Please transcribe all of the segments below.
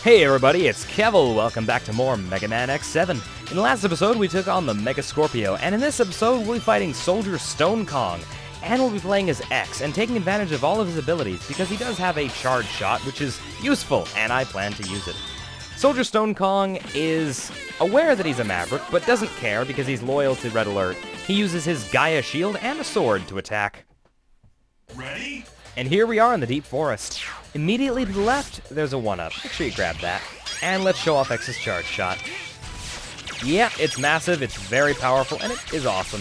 Hey everybody, it's Kevvl. Welcome back to more Mega Man X7. In the last episode, we took on the Mega Scorpio, and in this episode, we'll be fighting Soldier Stonekong. And we'll be playing as X, and taking advantage of all of his abilities, because he does have a charge shot, which is useful, and I plan to use it. Soldier Stonekong is aware that he's a maverick, but doesn't care because he's loyal to Red Alert. He uses his Gaia shield and a sword to attack. Ready? And here we are in the deep forest. Immediately to the left, there's a 1-up. Make sure you grab that. And let's show off X's charge shot. Yeah, it's massive, it's very powerful, and it is awesome.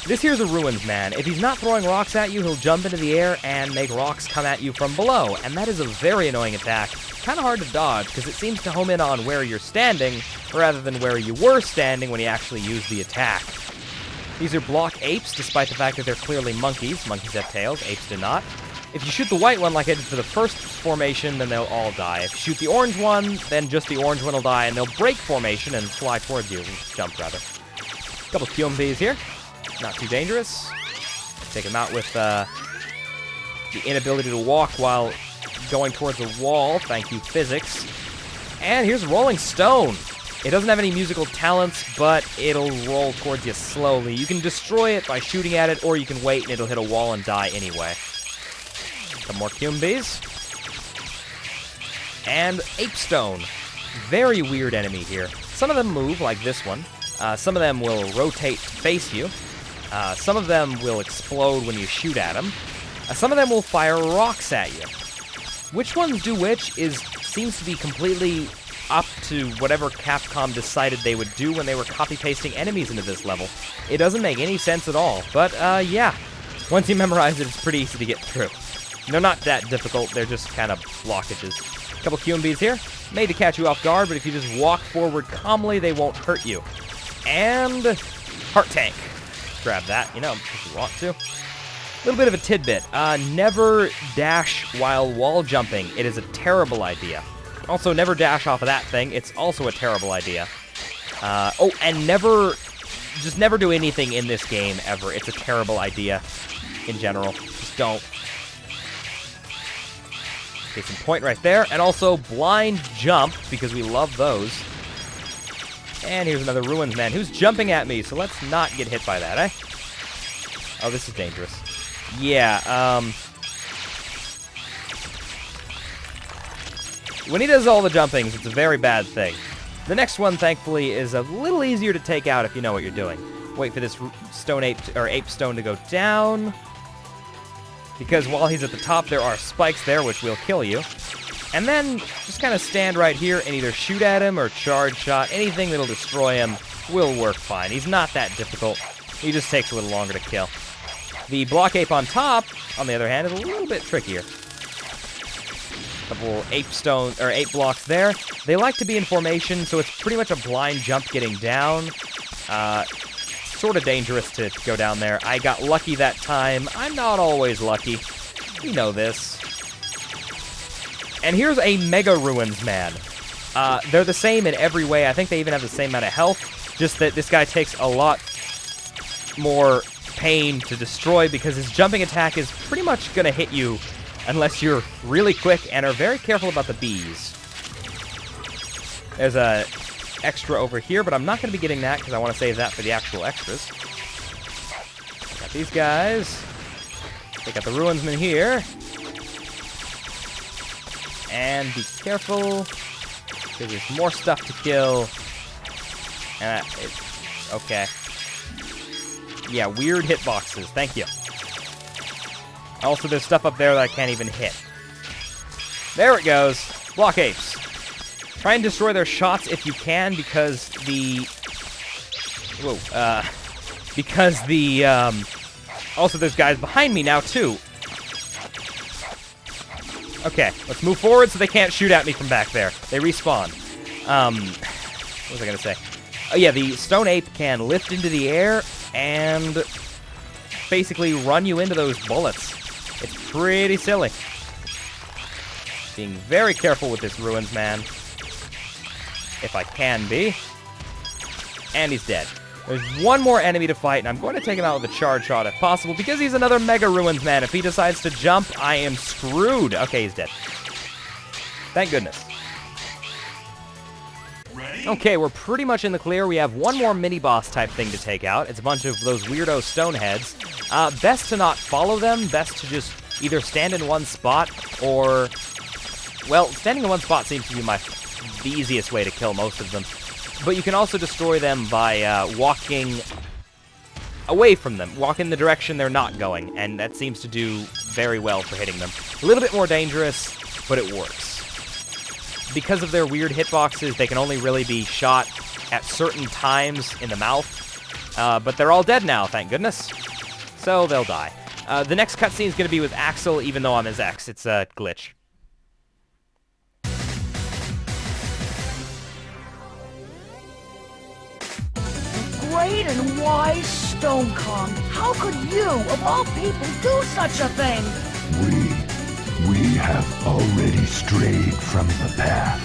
This here's a Ruins Man. If he's not throwing rocks at you, he'll jump into the air and make rocks come at you from below, and that is a very annoying attack. Kind of hard to dodge, because it seems to home in on where you're standing, rather than where you were standing when you actually used the attack. These are block apes, despite the fact that they're clearly monkeys. Monkeys have tails, apes do not. If you shoot the white one like I did for the first formation, then they'll all die. If you shoot the orange one, then just the orange one will die, and they'll break formation and fly towards you. Jump, rather. Couple Monkees here. Not too dangerous. Take him out with the inability to walk while going towards a wall. Thank you, physics. And here's Rolling Stone. It doesn't have any musical talents, but it'll roll towards you slowly. You can destroy it by shooting at it, or you can wait and it'll hit a wall and die anyway. Some more Monkees. And Ape Stone. Very weird enemy here. Some of them move, like this one. Some of them will rotate to face you. Some of them will explode when you shoot at them. Some of them will fire rocks at you. Which ones do which seems to be completely up to whatever Capcom decided they would do when they were copy-pasting enemies into this level. It doesn't make any sense at all, but yeah. Once you memorize it, it's pretty easy to get through. They're not that difficult, they're just kind of blockages. A couple Monkees here, made to catch you off guard, but if you just walk forward calmly, they won't hurt you. And Heart Tank. Grab that, if you want to. A little bit of a tidbit. Never dash while wall jumping. It is a terrible idea. Also, never dash off of that thing. It's also a terrible idea. And just never do anything in this game, ever. It's a terrible idea in general. Just don't. Okay, some point right there. And also, blind jump, because we love those. And here's another Ruins Man who's jumping at me, so let's not get hit by that, eh? Oh, this is dangerous. Yeah, when he does all the jumpings, it's a very bad thing. The next one, thankfully, is a little easier to take out if you know what you're doing. Wait for this ape stone to go down. Because while he's at the top, there are spikes there, which will kill you. And then, just kind of stand right here and either shoot at him or charge shot. Anything that'll destroy him will work fine. He's not that difficult. He just takes a little longer to kill. The block ape on top, on the other hand, is a little bit trickier. Couple ape blocks there. They like to be in formation, so it's pretty much a blind jump getting down. Sort of dangerous to go down there. I got lucky that time. I'm not always lucky. You know this. And here's a Mega Ruins Man. They're the same in every way. I think they even have the same amount of health, just that this guy takes a lot more pain to destroy because his jumping attack is pretty much going to hit you unless you're really quick and are very careful about the bees. There's a extra over here, but I'm not going to be getting that because I want to save that for the actual extras. Got these guys. They got the Ruinsman here. And be careful, because there's more stuff to kill. Okay. Yeah, weird hitboxes. Thank you. Also, there's stuff up there that I can't even hit. There it goes. Block apes. Try and destroy their shots if you can, because also there's guys behind me now, too. Okay, let's move forward so they can't shoot at me from back there. They respawn. What was I going to say? Oh yeah, the stone ape can lift into the air and basically run you into those bullets. It's pretty silly. Being very careful with this Ruins Man. If I can be. And he's dead. There's one more enemy to fight, and I'm going to take him out with a charge shot if possible, because he's another Mega Ruins Man. If he decides to jump, I am screwed. Okay, he's dead. Thank goodness. Ready? Okay, we're pretty much in the clear. We have one more mini-boss type thing to take out. It's a bunch of those weirdo stoneheads. Best to not follow them. Best to just either stand in one spot or... Well, standing in one spot seems to be the easiest way to kill most of them. But you can also destroy them by walking away from them. Walk in the direction they're not going, and that seems to do very well for hitting them. A little bit more dangerous, but it works. Because of their weird hitboxes, they can only really be shot at certain times in the mouth. But they're all dead now, thank goodness. So they'll die. The next cutscene is going to be with Axel, even though I'm his ex. It's a glitch. Great and wise Stonekong. How could you, of all people, do such a thing? We have already strayed from the path.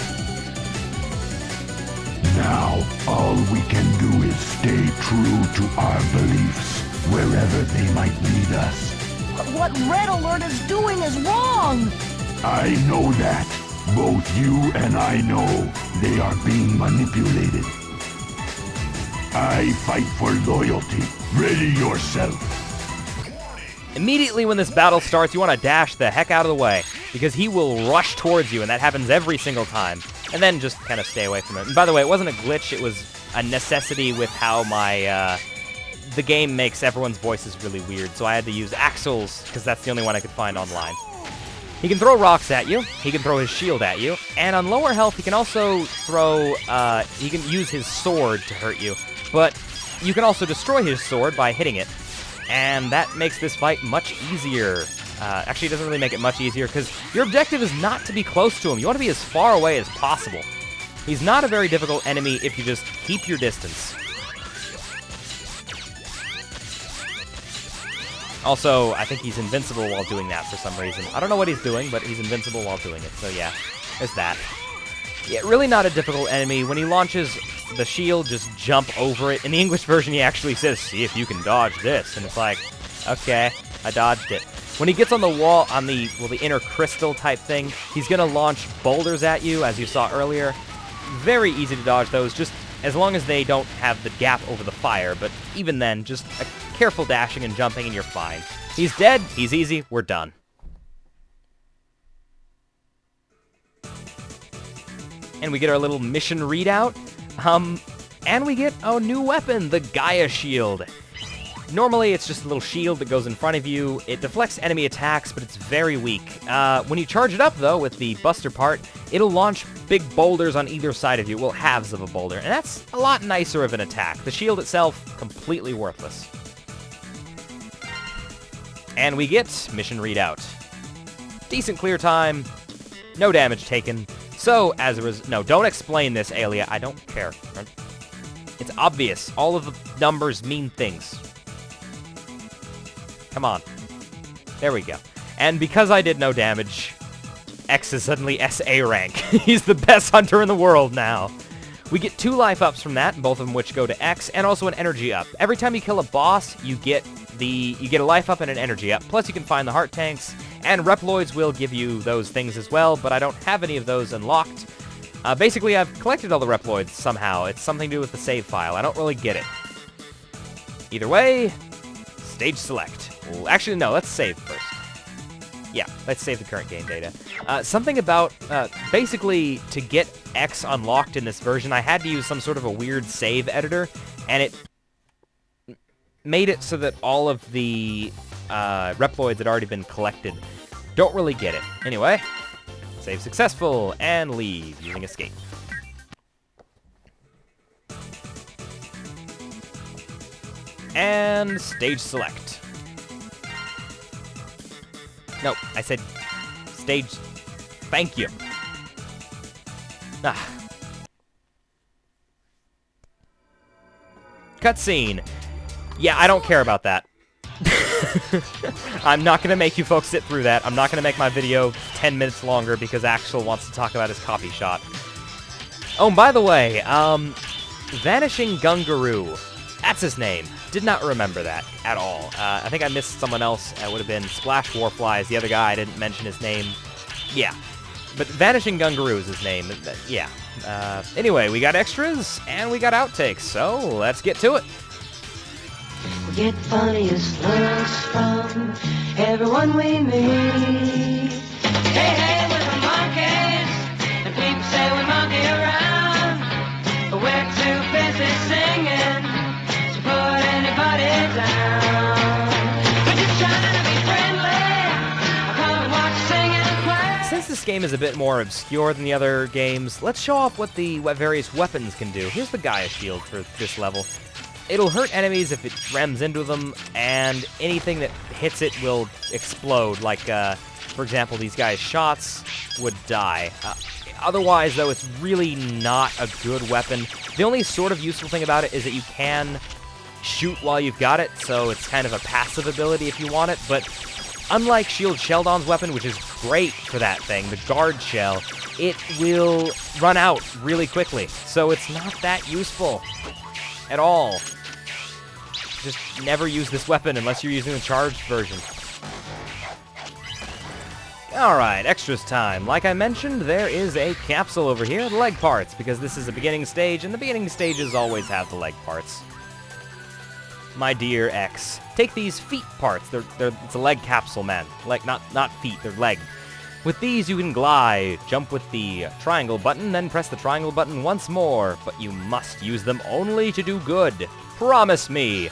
Now, all we can do is stay true to our beliefs, wherever they might lead us. But what Red Alert is doing is wrong! I know that. Both you and I know they are being manipulated. I fight for loyalty. Ready yourself. Immediately when this battle starts, you want to dash the heck out of the way, because he will rush towards you, and that happens every single time. And then just kind of stay away from him. And by the way, it wasn't a glitch, it was a necessity with how the game makes everyone's voices really weird, so I had to use Axel's, because that's the only one I could find online. He can throw rocks at you, he can throw his shield at you, and on lower health, he can also throw, he can use his sword to hurt you, but you can also destroy his sword by hitting it. And that makes this fight much easier. Actually, it doesn't really make it much easier, because your objective is not to be close to him. You want to be as far away as possible. He's not a very difficult enemy if you just keep your distance. Also, I think he's invincible while doing that for some reason. I don't know what he's doing, but he's invincible while doing it. So yeah, there's that. Yeah, really not a difficult enemy. When he launches the shield, just jump over it. In the English version, he actually says, "See if you can dodge this." And it's like, okay, I dodged it. When he gets on the wall, on the inner crystal type thing, he's going to launch boulders at you, as you saw earlier. Very easy to dodge those, just as long as they don't have the gap over the fire. But even then, just a careful dashing and jumping and you're fine. He's dead, he's easy, we're done. And we get our little mission readout. And we get a new weapon, the Gaia Shield. Normally, it's just a little shield that goes in front of you. It deflects enemy attacks, but it's very weak. When you charge it up, though, with the buster part, it'll launch big boulders on either side of you. Well, halves of a boulder. And that's a lot nicer of an attack. The shield itself, completely worthless. And we get mission readout. Decent clear time. No damage taken. So, as a result... No, don't explain this, Alia. I don't care. It's obvious. All of the numbers mean things. Come on. There we go. And because I did no damage, X is suddenly SA rank. He's the best hunter in the world now. We get 2 life ups from that, both of them which go to X, and also an energy up. Every time you kill a boss, you get a life up and an energy up. Plus you can find the heart tanks, and Reploids will give you those things as well, but I don't have any of those unlocked. Basically, I've collected all the Reploids somehow. It's something to do with the save file. I don't really get it. Either way, stage select. Well, actually, no, let's save first. Yeah, let's save the current game data. Something about, basically, to get X unlocked in this version, I had to use some sort of a weird save editor, and it made it so that all of the Reploids had already been collected. Don't really get it. Anyway, save successful, and leave using escape. And stage select. No, I said stage... Thank you. Ah. Cutscene. Yeah, I don't care about that. I'm not going to make you folks sit through that. I'm not going to make my video 10 minutes longer because Axel wants to talk about his copy shot. Oh, and by the way, Vanishing Gungaroo. That's his name. Did not remember that at all. I think I missed someone else. It would have been Splash Warflies, the other guy. I didn't mention his name. Yeah. But Vanishing Gungaroo is his name. Yeah. Anyway, we got extras, and we got outtakes, so let's get to it. We get the funniest looks from everyone we meet. Hey, hey, we're the Monkees, and people say we monkey around, but we're too busy singing to put anybody down. We're just trying to be friendly. I'll come and watch you sing and play. Since this game is a bit more obscure than the other games, let's show off what various weapons can do. Here's the Gaia Shield for this level. It'll hurt enemies if it rams into them, and anything that hits it will explode, like, for example, these guys' shots would die. Otherwise, though, it's really not a good weapon. The only sort of useful thing about it is that you can shoot while you've got it, so it's kind of a passive ability if you want it, but unlike Shield Sheldon's weapon, which is great for that thing, the Guard Shell, it will run out really quickly, so it's not that useful at all. Just never use this weapon unless you're using the charged version. Alright, extras time. Like I mentioned, there is a capsule over here, the leg parts, because this is a beginning stage, and the beginning stages always have the leg parts. My dear X, take these feet parts. It's a leg capsule, man. Like, not feet, they're leg. With these, you can glide. Jump with the triangle button, then press the triangle button once more, but you must use them only to do good. Promise me.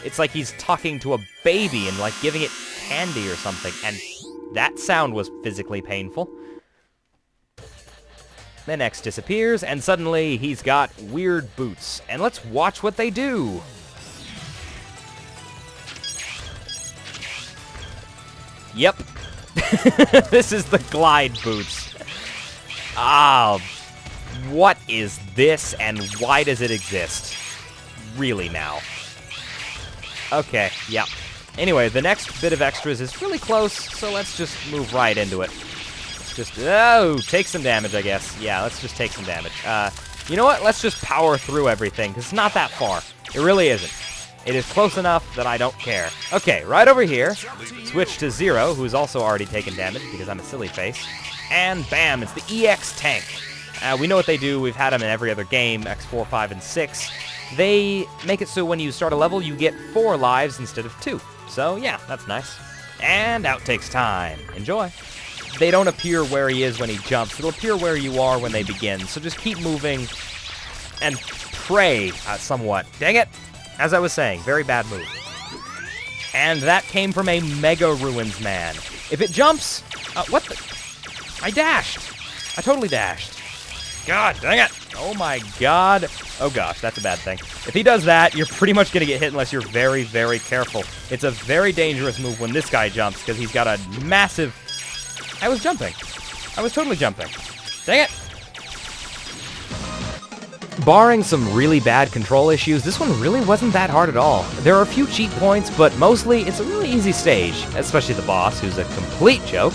It's like he's talking to a baby and, like, giving it candy or something, and that sound was physically painful. Then X disappears, and suddenly he's got weird boots. And let's watch what they do. Yep. This is the glide boots. Ah, what is this, and why does it exist? Really now. Okay, yeah. Anyway, the next bit of extras is really close, so let's just move right into it. Let's just, oh, take some damage, I guess. Yeah, let's just take some damage. You know what? Let's just power through everything, because it's not that far. It really isn't. It is close enough that I don't care. Okay, right over here, switch to Zero, who's also already taken damage, because I'm a silly face. And bam, it's the EX tank. We know what they do. We've had them in every other game, X4, 5, and 6. They make it so when you start a level, you get 4 lives instead of 2. So, yeah, that's nice. And outtakes time. Enjoy. They don't appear where he is when he jumps. It'll appear where you are when they begin. So just keep moving and pray somewhat. Dang it! As I was saying, very bad move. And that came from a Mega Ruins man. If it jumps... what the... I dashed. I totally dashed. God dang it. Oh my god. Oh gosh, that's a bad thing. If he does that, you're pretty much going to get hit unless you're very, very careful. It's a very dangerous move when this guy jumps, because he's got a massive... I was jumping. I was totally jumping. Dang it. Barring some really bad control issues, this one really wasn't that hard at all. There are a few cheat points, but mostly it's a really easy stage, especially the boss, who's a complete joke.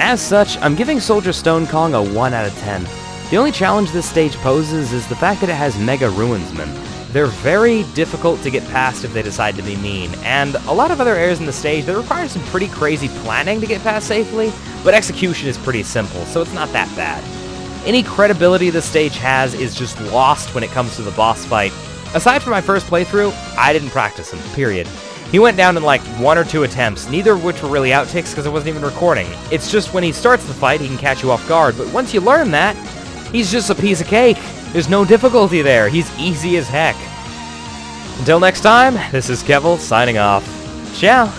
As such, I'm giving Soldier Stonekong a 1 out of 10. The only challenge this stage poses is the fact that it has Mega Ruinsmen. They're very difficult to get past if they decide to be mean, and a lot of other areas in the stage that require some pretty crazy planning to get past safely, but execution is pretty simple, so it's not that bad. Any credibility this stage has is just lost when it comes to the boss fight. Aside from my first playthrough, I didn't practice him, period. He went down in like 1 or 2 attempts, neither of which were really outtakes because I wasn't even recording. It's just when he starts the fight, he can catch you off guard, but once you learn that, he's just a piece of cake. There's no difficulty there. He's easy as heck. Until next time, this is Kevvl signing off. Ciao.